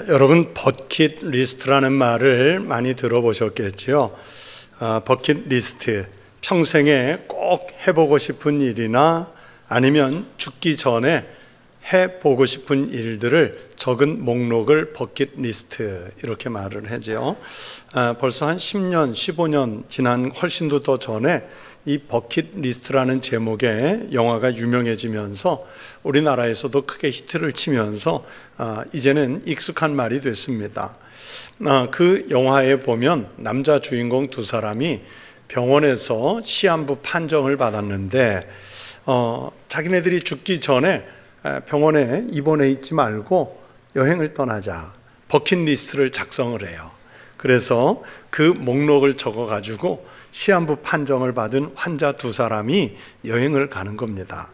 여러분 버킷리스트라는 말을 많이 들어보셨겠죠. 버킷리스트, 평생에 꼭 해보고 싶은 일이나 아니면 죽기 전에 해보고 싶은 일들을 적은 목록을 버킷리스트 이렇게 말을 하죠. 벌써 한 10년, 15년 지난 훨씬 더 전에 이 버킷리스트라는 제목의 영화가 유명해지면서 우리나라에서도 크게 히트를 치면서 이제는 익숙한 말이 됐습니다. 그 영화에 보면 남자 주인공 두 사람이 병원에서 시한부 판정을 받았는데 자기네들이 죽기 전에 병원에 입원해 있지 말고 여행을 떠나자, 버킷리스트를 작성을 해요. 그래서 그 목록을 적어가지고 시한부 판정을 받은 환자 두 사람이 여행을 가는 겁니다.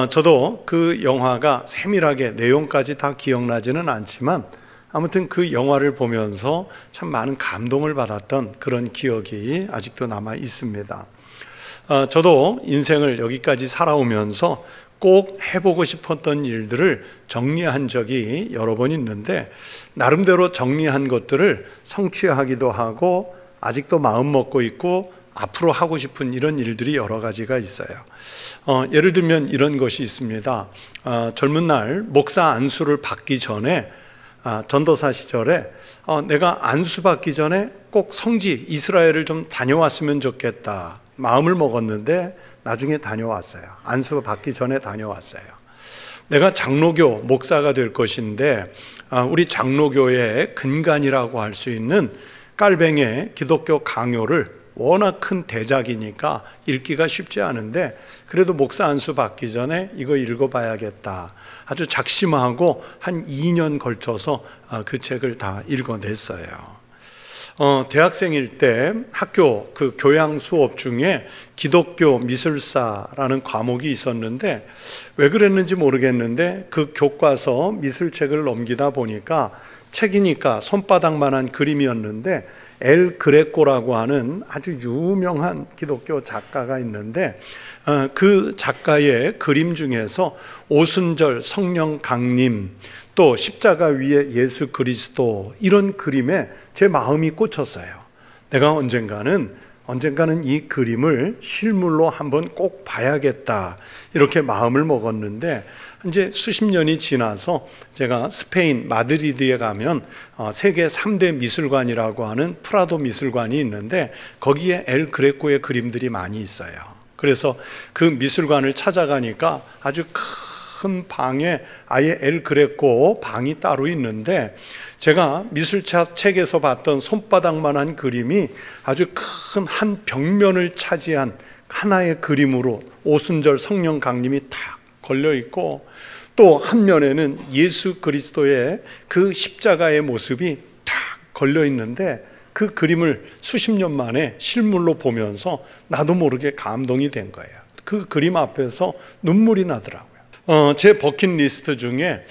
저도 그 영화가 세밀하게 내용까지 다 기억나지는 않지만 아무튼 그 영화를 보면서 참 많은 감동을 받았던 그런 기억이 아직도 남아 있습니다. 저도 인생을 여기까지 살아오면서 꼭 해보고 싶었던 일들을 정리한 적이 여러 번 있는데 나름대로 정리한 것들을 성취하기도 하고 아직도 마음 먹고 있고 앞으로 하고 싶은 이런 일들이 여러 가지가 있어요. 예를 들면 이런 것이 있습니다. 젊은 날 목사 안수를 받기 전에 전도사 시절에 내가 안수 받기 전에 꼭 성지 이스라엘을 좀 다녀왔으면 좋겠다 마음을 먹었는데 나중에 다녀왔어요. 안수 받기 전에 다녀왔어요. 내가 장로교 목사가 될 것인데 우리 장로교의 근간이라고 할 수 있는 깔뱅의 기독교 강요를 워낙 큰 대작이니까 읽기가 쉽지 않은데 그래도 목사 안수 받기 전에 이거 읽어봐야겠다. 아주 작심하고 한 2년 걸쳐서 그 책을 다 읽어냈어요. 대학생일 때 학교 그 교양 수업 중에 기독교 미술사라는 과목이 있었는데 왜 그랬는지 모르겠는데 그 교과서 미술책을 넘기다 보니까 책이니까 손바닥만한 그림이었는데 엘 그레코라고 하는 아주 유명한 기독교 작가가 있는데 그 작가의 그림 중에서 오순절 성령 강림 또 십자가 위에 예수 그리스도 이런 그림에 제 마음이 꽂혔어요. 내가 언젠가는 이 그림을 실물로 한번 꼭 봐야겠다 이렇게 마음을 먹었는데 이제 수십 년이 지나서 제가 스페인 마드리드에 가면 세계 3대 미술관이라고 하는 프라도 미술관이 있는데 거기에 엘 그레코의 그림들이 많이 있어요. 그래서 그 미술관을 찾아가니까 아주 큰 방에 아예 엘 그레코 방이 따로 있는데 제가 미술책에서 봤던 손바닥만한 그림이 아주 큰 한 벽면을 차지한 하나의 그림으로 오순절 성령 강림이 탁 걸려 있고 또 한 면에는 예수 그리스도의 그 십자가의 모습이 탁 걸려 있는데 그 그림을 수십 년 만에 실물로 보면서 나도 모르게 감동이 된 거예요. 그 그림 앞에서 눈물이 나더라고요. 제 버킷리스트 중에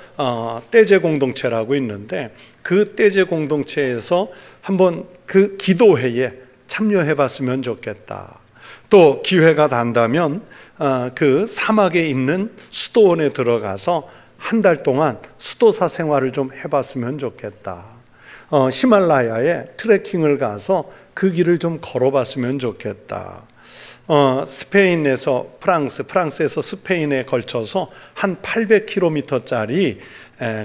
떼제 공동체라고 있는데 그 떼제 공동체에서 한번 그 기도회에 참여해 봤으면 좋겠다. 또 기회가 된다면 그 사막에 있는 수도원에 들어가서 한 달 동안 수도사 생활을 좀 해봤으면 좋겠다. 히말라야에 트레킹을 가서 그 길을 좀 걸어봤으면 좋겠다. 스페인에서 프랑스에서 스페인에 걸쳐서 한 800km짜리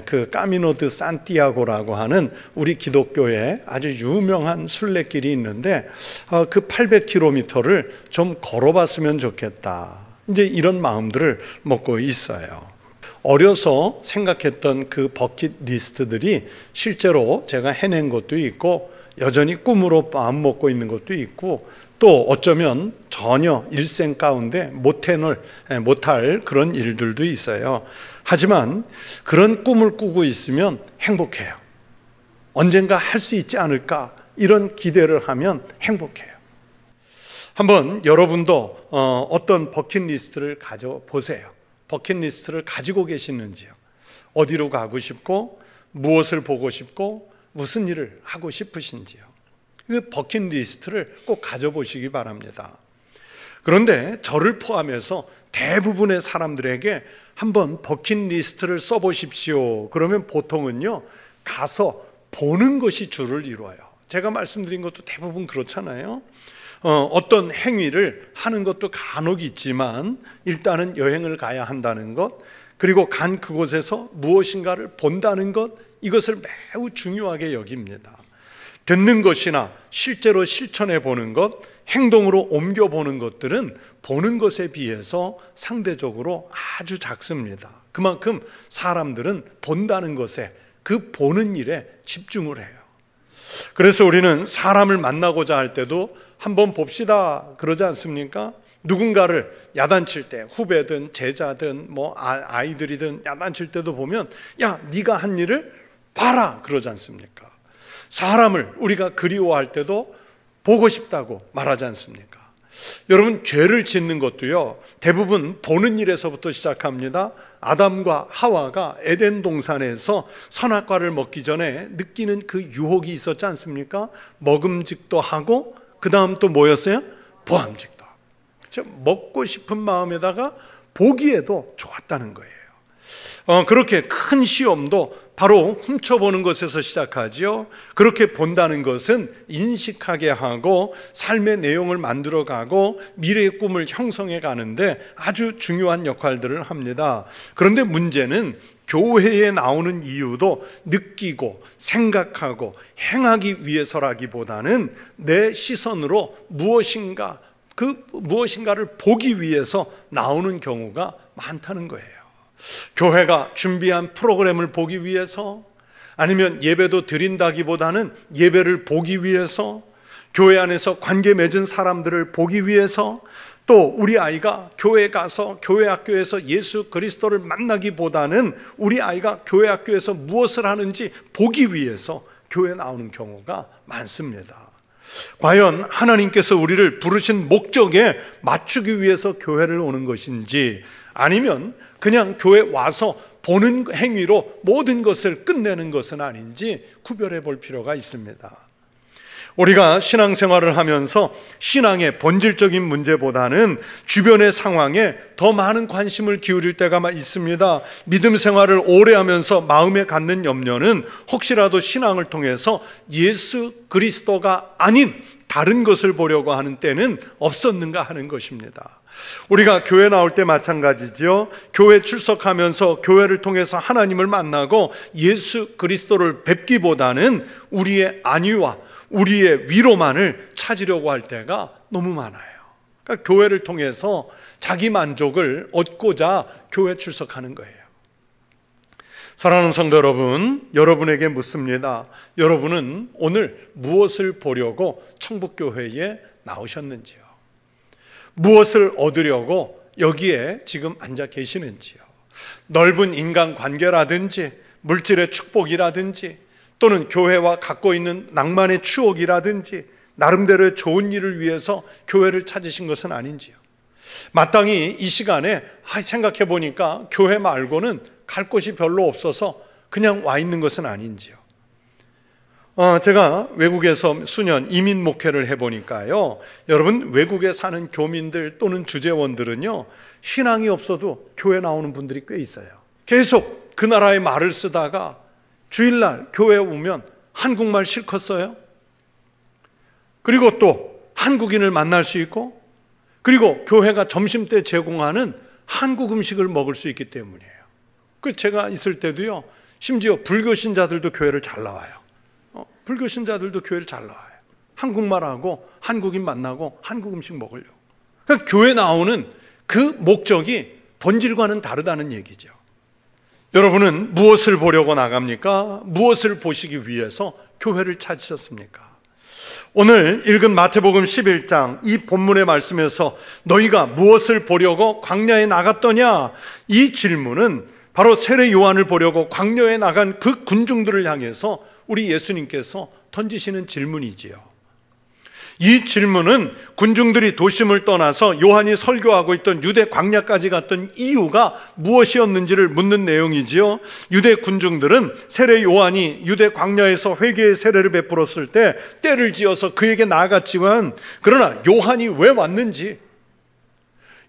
그 까미노 드 산티아고라고 하는 우리 기독교의 아주 유명한 순례길이 있는데 그 800km를 좀 걸어봤으면 좋겠다. 이제 이런 마음들을 먹고 있어요. 어려서 생각했던 그 버킷리스트들이 실제로 제가 해낸 것도 있고 여전히 꿈으로 마음 먹고 있는 것도 있고 또 어쩌면 전혀 일생 가운데 못할 그런 일들도 있어요. 하지만 그런 꿈을 꾸고 있으면 행복해요. 언젠가 할 수 있지 않을까 이런 기대를 하면 행복해요. 한번 여러분도 어떤 버킷리스트를 가져보세요. 버킷리스트를 가지고 계시는지요. 어디로 가고 싶고 무엇을 보고 싶고 무슨 일을 하고 싶으신지요. 그 버킷리스트를 꼭 가져보시기 바랍니다. 그런데 저를 포함해서 대부분의 사람들에게 한번 버킷리스트를 써보십시오. 그러면 보통은요, 가서 보는 것이 주를 이루어요. 제가 말씀드린 것도 대부분 그렇잖아요. 어떤 행위를 하는 것도 간혹 있지만 일단은 여행을 가야 한다는 것, 그리고 간 그곳에서 무엇인가를 본다는 것, 이것을 매우 중요하게 여깁니다. 듣는 것이나 실제로 실천해 보는 것, 행동으로 옮겨보는 것들은 보는 것에 비해서 상대적으로 아주 작습니다. 그만큼 사람들은 본다는 것에, 그 보는 일에 집중을 해요. 그래서 우리는 사람을 만나고자 할 때도 한번 봅시다 그러지 않습니까? 누군가를 야단칠 때, 후배든 제자든 아이들이든 야단칠 때도 보면, 야, 네가 한 일을 봐라 그러지 않습니까? 사람을 우리가 그리워할 때도 보고 싶다고 말하지 않습니까? 여러분, 죄를 짓는 것도요, 대부분 보는 일에서부터 시작합니다. 아담과 하와가 에덴 동산에서 선악과를 먹기 전에 느끼는 그 유혹이 있었지 않습니까? 먹음직도 하고, 그 다음 또 뭐였어요? 보암직도. 그렇죠? 먹고 싶은 마음에다가 보기에도 좋았다는 거예요. 그렇게 큰 시험도 바로 훔쳐보는 것에서 시작하지요. 그렇게 본다는 것은 인식하게 하고 삶의 내용을 만들어가고 미래의 꿈을 형성해 가는데 아주 중요한 역할들을 합니다. 그런데 문제는 교회에 나오는 이유도 느끼고 생각하고 행하기 위해서라기보다는 내 시선으로 무엇인가를 보기 위해서 나오는 경우가 많다는 거예요. 교회가 준비한 프로그램을 보기 위해서, 아니면 예배도 드린다기보다는 예배를 보기 위해서, 교회 안에서 관계 맺은 사람들을 보기 위해서, 또 우리 아이가 교회 가서 교회 학교에서 예수 그리스도를 만나기보다는 우리 아이가 교회 학교에서 무엇을 하는지 보기 위해서 교회에 나오는 경우가 많습니다. 과연 하나님께서 우리를 부르신 목적에 맞추기 위해서 교회를 오는 것인지, 아니면 그냥 교회 와서 보는 행위로 모든 것을 끝내는 것은 아닌지 구별해 볼 필요가 있습니다. 우리가 신앙생활을 하면서 신앙의 본질적인 문제보다는 주변의 상황에 더 많은 관심을 기울일 때가 있습니다. 믿음 생활을 오래 하면서 마음에 갖는 염려는 혹시라도 신앙을 통해서 예수 그리스도가 아닌 다른 것을 보려고 하는 때는 없었는가 하는 것입니다. 우리가 교회 나올 때 마찬가지죠. 교회 출석하면서 교회를 통해서 하나님을 만나고 예수 그리스도를 뵙기보다는 우리의 안위와 우리의 위로만을 찾으려고 할 때가 너무 많아요. 그러니까 교회를 통해서 자기 만족을 얻고자 교회 출석하는 거예요. 사랑하는 성도 여러분, 여러분에게 묻습니다. 여러분은 오늘 무엇을 보려고 천국교회에 나오셨는지요? 무엇을 얻으려고 여기에 지금 앉아 계시는지요? 넓은 인간관계라든지 물질의 축복이라든지, 또는 교회와 갖고 있는 낭만의 추억이라든지 나름대로의 좋은 일을 위해서 교회를 찾으신 것은 아닌지요? 마땅히 이 시간에 생각해 보니까 교회 말고는 갈 곳이 별로 없어서 그냥 와 있는 것은 아닌지요? 제가 외국에서 수년 이민 목회를 해보니까요, 여러분, 외국에 사는 교민들 또는 주재원들은요, 신앙이 없어도 교회 나오는 분들이 꽤 있어요. 계속 그 나라의 말을 쓰다가 주일날 교회에 오면 한국말 실컷 써요. 그리고 또 한국인을 만날 수 있고, 그리고 교회가 점심때 제공하는 한국 음식을 먹을 수 있기 때문이에요. 그 제가 있을 때도요, 심지어 불교 신자들도 교회를 잘 나와요. 불교 신자들도 교회를 잘 나와요. 한국말하고 한국인 만나고 한국 음식 먹으려고. 그러니까 교회 나오는 그 목적이 본질과는 다르다는 얘기죠. 여러분은 무엇을 보려고 나갑니까? 무엇을 보시기 위해서 교회를 찾으셨습니까? 오늘 읽은 마태복음 11장 이 본문의 말씀에서 너희가 무엇을 보려고 광야에 나갔더냐? 이 질문은 바로 세례 요한을 보려고 광야에 나간 그 군중들을 향해서 우리 예수님께서 던지시는 질문이지요. 이 질문은 군중들이 도심을 떠나서 요한이 설교하고 있던 유대 광야까지 갔던 이유가 무엇이었는지를 묻는 내용이지요. 유대 군중들은 세례 요한이 유대 광야에서 회개의 세례를 베풀었을 때 때를 지어서 그에게 나아갔지만, 그러나 요한이 왜 왔는지,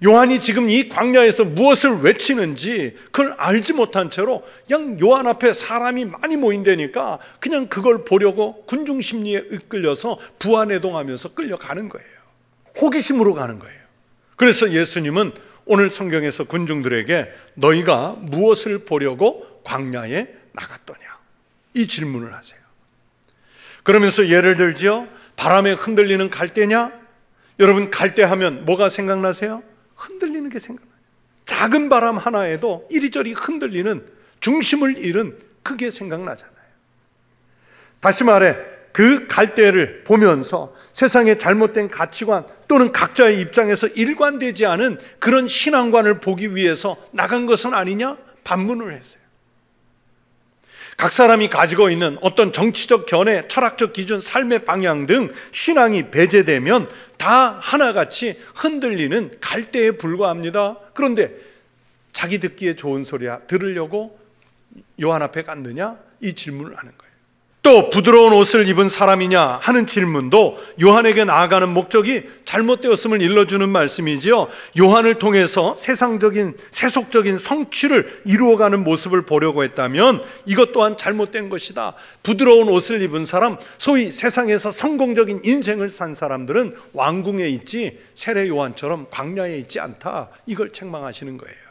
요한이 지금 이 광야에서 무엇을 외치는지 그걸 알지 못한 채로 그냥 요한 앞에 사람이 많이 모인다니까 그냥 그걸 보려고 군중 심리에 이끌려서 부안해동하면서 끌려가는 거예요. 호기심으로 가는 거예요. 그래서 예수님은 오늘 성경에서 군중들에게 너희가 무엇을 보려고 광야에 나갔더냐, 이 질문을 하세요. 그러면서 예를 들지요, 바람에 흔들리는 갈대냐? 여러분, 갈대 하면 뭐가 생각나세요? 흔들리는 게 생각나요. 작은 바람 하나에도 이리저리 흔들리는, 중심을 잃은 그게 생각나잖아요. 다시 말해, 그 갈대를 보면서 세상의 잘못된 가치관 또는 각자의 입장에서 일관되지 않은 그런 신앙관을 보기 위해서 나간 것은 아니냐? 반문을 했어요. 각 사람이 가지고 있는 어떤 정치적 견해, 철학적 기준, 삶의 방향 등 신앙이 배제되면 다 하나같이 흔들리는 갈대에 불과합니다. 그런데 자기 듣기에 좋은 소리야 들으려고 요한 앞에 갔느냐? 이 질문을 하는 거예요. 또 부드러운 옷을 입은 사람이냐 하는 질문도 요한에게 나아가는 목적이 잘못되었음을 일러주는 말씀이지요. 요한을 통해서 세상적인, 세속적인 성취를 이루어가는 모습을 보려고 했다면 이것 또한 잘못된 것이다. 부드러운 옷을 입은 사람, 소위 세상에서 성공적인 인생을 산 사람들은 왕궁에 있지 세례 요한처럼 광야에 있지 않다. 이걸 책망하시는 거예요.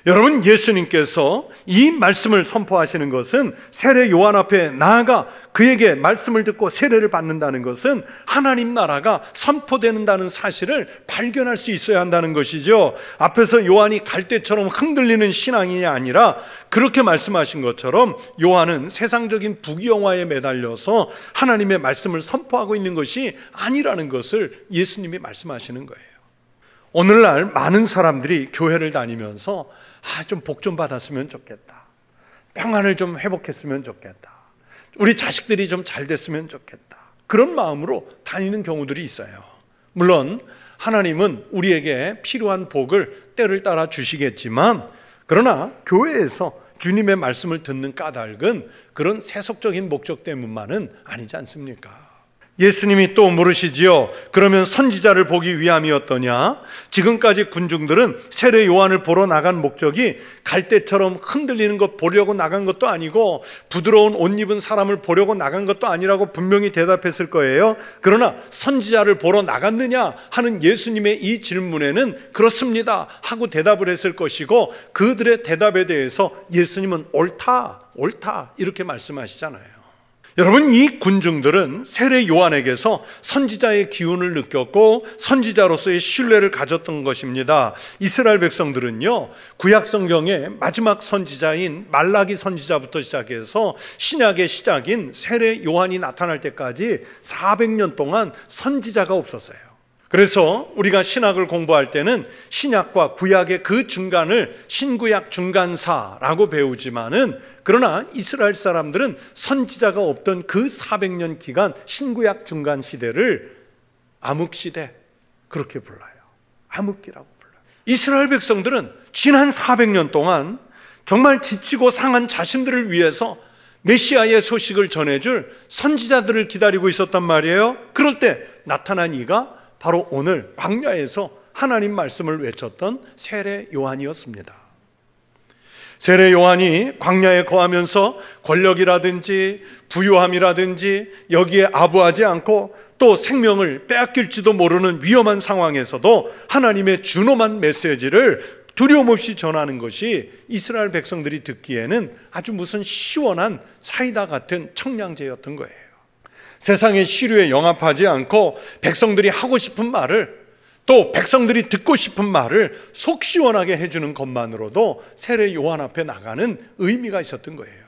여러분, 예수님께서 이 말씀을 선포하시는 것은 세례 요한 앞에 나아가 그에게 말씀을 듣고 세례를 받는다는 것은 하나님 나라가 선포된다는 사실을 발견할 수 있어야 한다는 것이죠. 앞에서 요한이 갈대처럼 흔들리는 신앙이 아니라 그렇게 말씀하신 것처럼 요한은 세상적인 부귀영화에 매달려서 하나님의 말씀을 선포하고 있는 것이 아니라는 것을 예수님이 말씀하시는 거예요. 오늘날 많은 사람들이 교회를 다니면서 좀 복 좀 받았으면 좋겠다, 평안을 좀 회복했으면 좋겠다, 우리 자식들이 좀 잘 됐으면 좋겠다, 그런 마음으로 다니는 경우들이 있어요. 물론 하나님은 우리에게 필요한 복을 때를 따라 주시겠지만, 그러나 교회에서 주님의 말씀을 듣는 까닭은 그런 세속적인 목적 때문만은 아니지 않습니까? 예수님이 또 물으시지요. 그러면 선지자를 보기 위함이었더냐? 지금까지 군중들은 세례 요한을 보러 나간 목적이 갈대처럼 흔들리는 것 보려고 나간 것도 아니고 부드러운 옷 입은 사람을 보려고 나간 것도 아니라고 분명히 대답했을 거예요. 그러나 선지자를 보러 나갔느냐 하는 예수님의 이 질문에는 그렇습니다 하고 대답을 했을 것이고, 그들의 대답에 대해서 예수님은 옳다 이렇게 말씀하시잖아요. 여러분, 이 군중들은 세례 요한에게서 선지자의 기운을 느꼈고 선지자로서의 신뢰를 가졌던 것입니다. 이스라엘 백성들은요, 구약 성경의 마지막 선지자인 말라기 선지자부터 시작해서 신약의 시작인 세례 요한이 나타날 때까지 400년 동안 선지자가 없었어요. 그래서 우리가 신학을 공부할 때는 신약과 구약의 그 중간을 신구약 중간사라고 배우지만은, 그러나 이스라엘 사람들은 선지자가 없던 그 400년 기간 신구약 중간 시대를 암흑시대, 그렇게 불러요. 암흑기라고 불러요. 이스라엘 백성들은 지난 400년 동안 정말 지치고 상한 자신들을 위해서 메시아의 소식을 전해줄 선지자들을 기다리고 있었단 말이에요. 그럴 때 나타난 이가 바로 오늘 광야에서 하나님 말씀을 외쳤던 세례 요한이었습니다. 세례 요한이 광야에 거하면서 권력이라든지 부유함이라든지 여기에 아부하지 않고 또 생명을 빼앗길지도 모르는 위험한 상황에서도 하나님의 준엄한 메시지를 두려움 없이 전하는 것이 이스라엘 백성들이 듣기에는 아주 무슨 시원한 사이다 같은 청량제였던 거예요. 세상의 시류에 영합하지 않고 백성들이 하고 싶은 말을, 또 백성들이 듣고 싶은 말을 속 시원하게 해주는 것만으로도 세례 요한 앞에 나가는 의미가 있었던 거예요.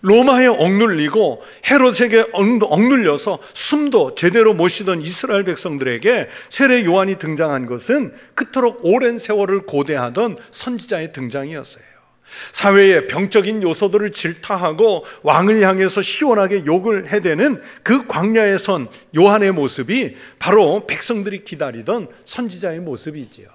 로마에 억눌리고 헤롯에게 억눌려서 숨도 제대로 못 쉬던 이스라엘 백성들에게 세례 요한이 등장한 것은 그토록 오랜 세월을 고대하던 선지자의 등장이었어요. 사회의 병적인 요소들을 질타하고 왕을 향해서 시원하게 욕을 해대는 그 광야에 선 요한의 모습이 바로 백성들이 기다리던 선지자의 모습이지요.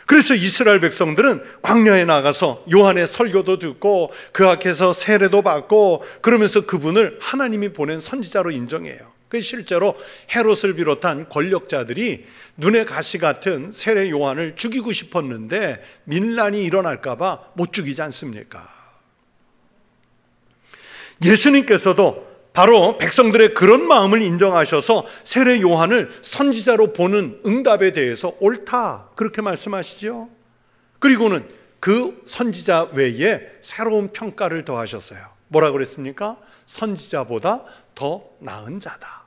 그래서 이스라엘 백성들은 광야에 나가서 요한의 설교도 듣고 그 앞에서 세례도 받고 그러면서 그분을 하나님이 보낸 선지자로 인정해요. 그 실제로 헤롯을 비롯한 권력자들이 눈의 가시 같은 세례 요한을 죽이고 싶었는데 민란이 일어날까 봐 못 죽이지 않습니까? 예수님께서도 바로 백성들의 그런 마음을 인정하셔서 세례 요한을 선지자로 보는 응답에 대해서 옳다 그렇게 말씀하시죠. 그리고는 그 선지자 외에 새로운 평가를 더하셨어요. 뭐라고 그랬습니까? 선지자보다 더 나은 자다.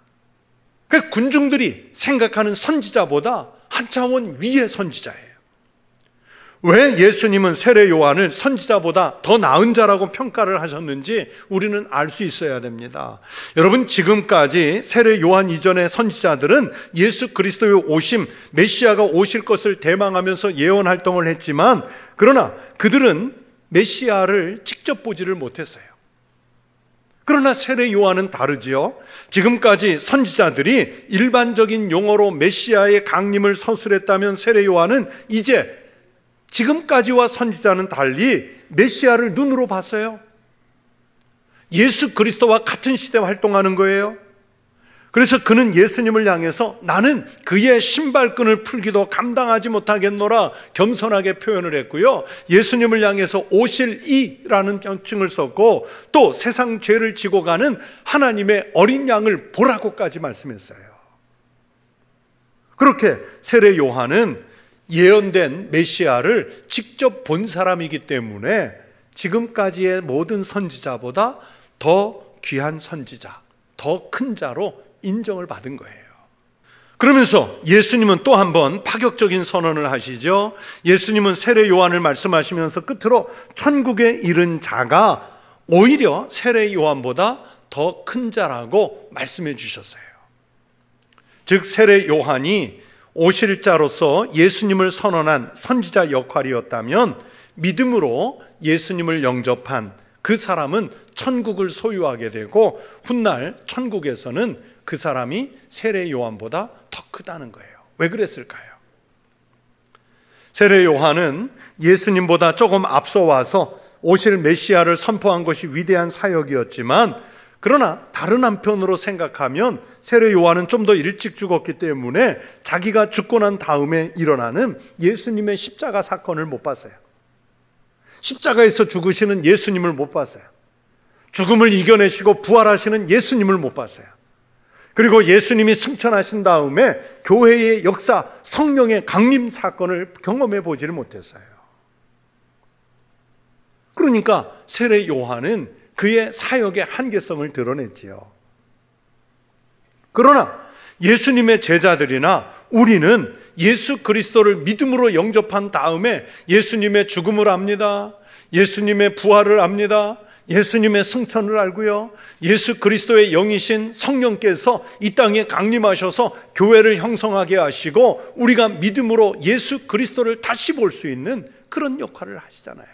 그 군중들이 생각하는 선지자보다 한 차원 위의 선지자예요. 왜 예수님은 세례 요한을 선지자보다 더 나은 자라고 평가를 하셨는지 우리는 알 수 있어야 됩니다. 여러분, 지금까지 세례 요한 이전의 선지자들은 예수 그리스도의 오심, 메시아가 오실 것을 대망하면서 예언 활동을 했지만, 그러나 그들은 메시아를 직접 보지를 못했어요. 그러나 세례 요한은 다르지요. 지금까지 선지자들이 일반적인 용어로 메시아의 강림을 서술했다면 세례 요한은 이제 지금까지와 선지자는 달리 메시아를 눈으로 봤어요. 예수 그리스도와 같은 시대 활동하는 거예요. 그래서 그는 예수님을 향해서 나는 그의 신발끈을 풀기도 감당하지 못하겠노라 겸손하게 표현을 했고요. 예수님을 향해서 오실 이라는 명칭을 썼고 또 세상 죄를 지고 가는 하나님의 어린 양을 보라고까지 말씀했어요. 그렇게 세례 요한은 예언된 메시아를 직접 본 사람이기 때문에 지금까지의 모든 선지자보다 더 귀한 선지자, 더 큰 자로 인정을 받은 거예요. 그러면서 예수님은 또 한 번 파격적인 선언을 하시죠. 예수님은 세례 요한을 말씀하시면서 끝으로 천국에 이른 자가 오히려 세례 요한보다 더 큰 자라고 말씀해 주셨어요. 즉 세례 요한이 오실 자로서 예수님을 선언한 선지자 역할이었다면 믿음으로 예수님을 영접한 그 사람은 천국을 소유하게 되고 훗날 천국에서는 그 사람이 세례 요한보다 더 크다는 거예요. 왜 그랬을까요? 세례 요한은 예수님보다 조금 앞서 와서 오실 메시아를 선포한 것이 위대한 사역이었지만, 그러나 다른 한편으로 생각하면 세례 요한은 좀 더 일찍 죽었기 때문에 자기가 죽고 난 다음에 일어나는 예수님의 십자가 사건을 못 봤어요. 십자가에서 죽으시는 예수님을 못 봤어요. 죽음을 이겨내시고 부활하시는 예수님을 못 봤어요. 그리고 예수님이 승천하신 다음에 교회의 역사, 성령의 강림 사건을 경험해 보지를 못했어요. 그러니까 세례 요한은 그의 사역의 한계성을 드러냈지요. 그러나 예수님의 제자들이나 우리는 예수 그리스도를 믿음으로 영접한 다음에 예수님의 죽음을 압니다. 예수님의 부활을 압니다. 예수님의 승천을 알고요. 예수 그리스도의 영이신 성령께서 이 땅에 강림하셔서 교회를 형성하게 하시고 우리가 믿음으로 예수 그리스도를 다시 볼 수 있는 그런 역할을 하시잖아요.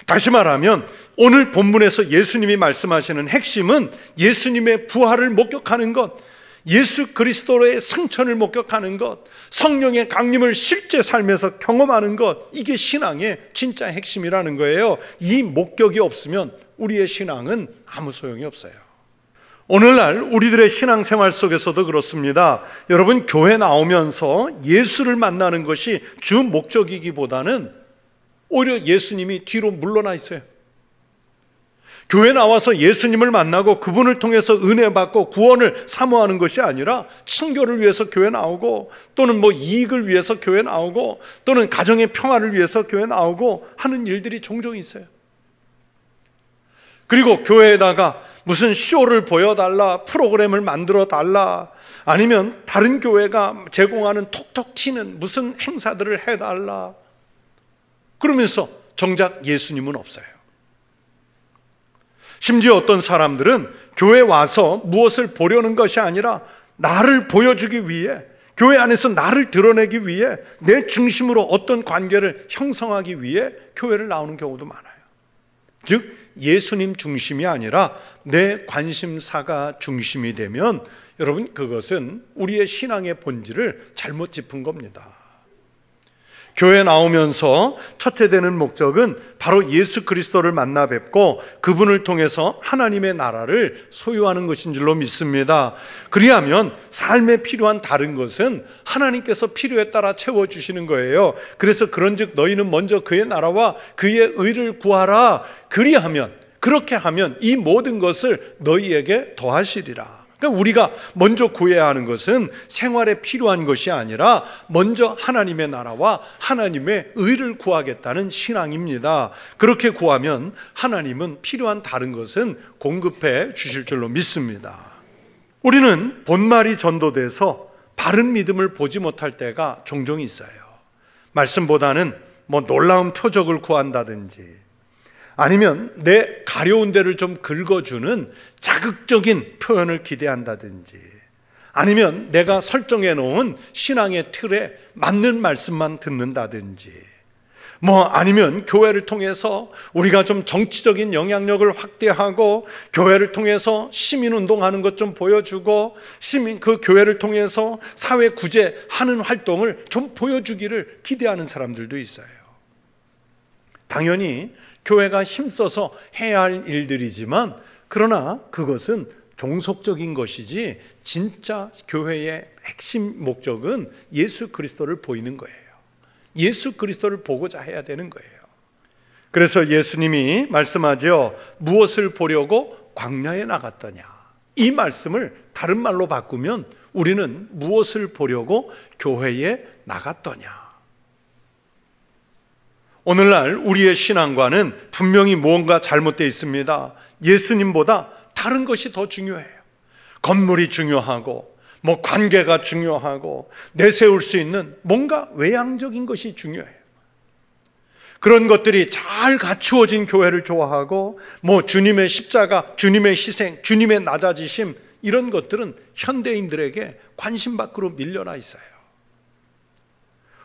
다시 말하면 오늘 본문에서 예수님이 말씀하시는 핵심은 예수님의 부활을 목격하는 것, 예수 그리스도의 승천을 목격하는 것, 성령의 강림을 실제 삶에서 경험하는 것, 이게 신앙의 진짜 핵심이라는 거예요. 이 목격이 없으면 우리의 신앙은 아무 소용이 없어요. 오늘날 우리들의 신앙생활 속에서도 그렇습니다. 여러분, 교회 나오면서 예수를 만나는 것이 주 목적이기보다는 오히려 예수님이 뒤로 물러나 있어요. 교회 나와서 예수님을 만나고 그분을 통해서 은혜 받고 구원을 사모하는 것이 아니라 친교를 위해서 교회 나오고 또는 이익을 위해서 교회 나오고 또는 가정의 평화를 위해서 교회 나오고 하는 일들이 종종 있어요. 그리고 교회에다가 무슨 쇼를 보여달라, 프로그램을 만들어 달라, 아니면 다른 교회가 제공하는 톡톡 튀는 무슨 행사들을 해달라, 그러면서 정작 예수님은 없어요. 심지어 어떤 사람들은 교회 와서 무엇을 보려는 것이 아니라 나를 보여주기 위해 교회 안에서 나를 드러내기 위해 내 중심으로 어떤 관계를 형성하기 위해 교회를 나오는 경우도 많아요. 즉 예수님 중심이 아니라 내 관심사가 중심이 되면 여러분 그것은 우리의 신앙의 본질을 잘못 짚은 겁니다. 교회 나오면서 첫째 되는 목적은 바로 예수 그리스도를 만나 뵙고 그분을 통해서 하나님의 나라를 소유하는 것인 줄로 믿습니다. 그리하면 삶에 필요한 다른 것은 하나님께서 필요에 따라 채워주시는 거예요. 그래서 그런즉 너희는 먼저 그의 나라와 그의 의를 구하라. 그리하면, 그렇게 하면 이 모든 것을 너희에게 더하시리라. 그러니까 우리가 먼저 구해야 하는 것은 생활에 필요한 것이 아니라 먼저 하나님의 나라와 하나님의 의를 구하겠다는 신앙입니다. 그렇게 구하면 하나님은 필요한 다른 것은 공급해 주실 줄로 믿습니다. 우리는 본말이 전도돼서 바른 믿음을 보지 못할 때가 종종 있어요. 말씀보다는 놀라운 표적을 구한다든지 아니면 내 가려운 데를 좀 긁어주는 자극적인 표현을 기대한다든지 아니면 내가 설정해 놓은 신앙의 틀에 맞는 말씀만 듣는다든지 아니면 교회를 통해서 우리가 좀 정치적인 영향력을 확대하고 교회를 통해서 시민운동하는 것 좀 보여주고 그 교회를 통해서 사회 구제하는 활동을 좀 보여주기를 기대하는 사람들도 있어요. 당연히 교회가 힘써서 해야 할 일들이지만 그러나 그것은 종속적인 것이지 진짜 교회의 핵심 목적은 예수 그리스도를 보이는 거예요. 예수 그리스도를 보고자 해야 되는 거예요. 그래서 예수님이 말씀하죠. 무엇을 보려고 광야에 나갔더냐. 이 말씀을 다른 말로 바꾸면 우리는 무엇을 보려고 교회에 나갔더냐. 오늘날 우리의 신앙과는 분명히 무언가 잘못되어 있습니다. 예수님보다 다른 것이 더 중요해요. 건물이 중요하고 관계가 중요하고 내세울 수 있는 뭔가 외향적인 것이 중요해요. 그런 것들이 잘 갖추어진 교회를 좋아하고 주님의 십자가, 주님의 희생, 주님의 낮아지심 이런 것들은 현대인들에게 관심 밖으로 밀려나 있어요.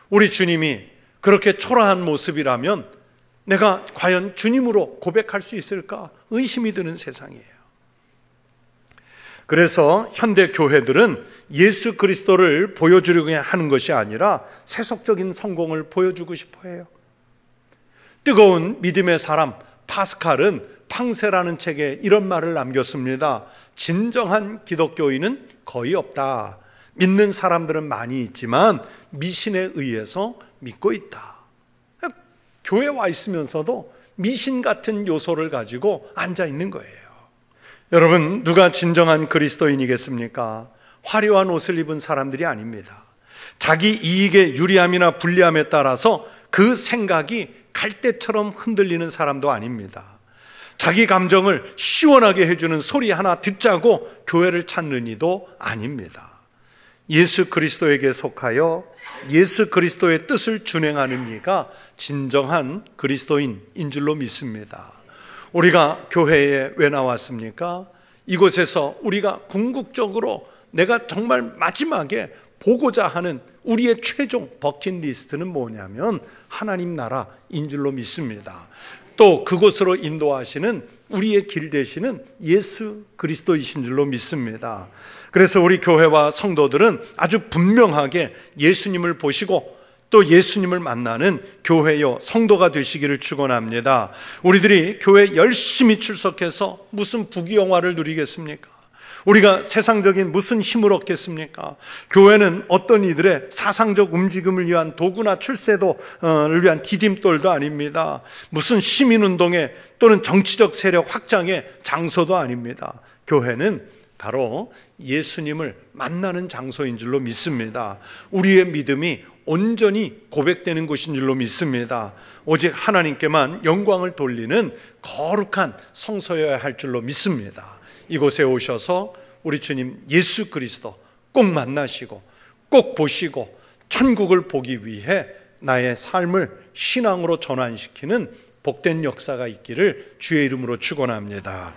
우리 주님이 그렇게 초라한 모습이라면 내가 과연 주님으로 고백할 수 있을까 의심이 드는 세상이에요. 그래서 현대 교회들은 예수 그리스도를 보여주려고 하는 것이 아니라 세속적인 성공을 보여주고 싶어 해요. 뜨거운 믿음의 사람 파스칼은 팡세라는 책에 이런 말을 남겼습니다. 진정한 기독교인은 거의 없다. 믿는 사람들은 많이 있지만 미신에 의해서 믿고 있다. 교회에 와 있으면서도 미신 같은 요소를 가지고 앉아 있는 거예요. 여러분, 누가 진정한 그리스도인이겠습니까? 화려한 옷을 입은 사람들이 아닙니다. 자기 이익의 유리함이나 불리함에 따라서 그 생각이 갈대처럼 흔들리는 사람도 아닙니다. 자기 감정을 시원하게 해주는 소리 하나 듣자고 교회를 찾는 이도 아닙니다. 예수 그리스도에게 속하여 예수 그리스도의 뜻을 준행하는 이가 진정한 그리스도인인 줄로 믿습니다. 우리가 교회에 왜 나왔습니까? 이곳에서 우리가 궁극적으로 내가 정말 마지막에 보고자 하는 우리의 최종 버킷리스트는 뭐냐면 하나님 나라인 줄로 믿습니다. 또 그곳으로 인도하시는 우리의 길 되시는 예수 그리스도이신 줄로 믿습니다. 그래서 우리 교회와 성도들은 아주 분명하게 예수님을 보시고 또 예수님을 만나는 교회요 성도가 되시기를 축원합니다. 우리들이 교회 열심히 출석해서 무슨 부귀영화를 누리겠습니까? 우리가 세상적인 무슨 힘을 얻겠습니까? 교회는 어떤 이들의 사상적 움직임을 위한 도구나 출세도를 위한 디딤돌도 아닙니다. 무슨 시민운동의 또는 정치적 세력 확장의 장소도 아닙니다. 교회는 바로 예수님을 만나는 장소인 줄로 믿습니다. 우리의 믿음이 온전히 고백되는 곳인 줄로 믿습니다. 오직 하나님께만 영광을 돌리는 거룩한 성소여야 할 줄로 믿습니다. 이곳에 오셔서 우리 주님 예수 그리스도 꼭 만나시고 꼭 보시고 천국을 보기 위해 나의 삶을 신앙으로 전환시키는 복된 역사가 있기를 주의 이름으로 축원합니다.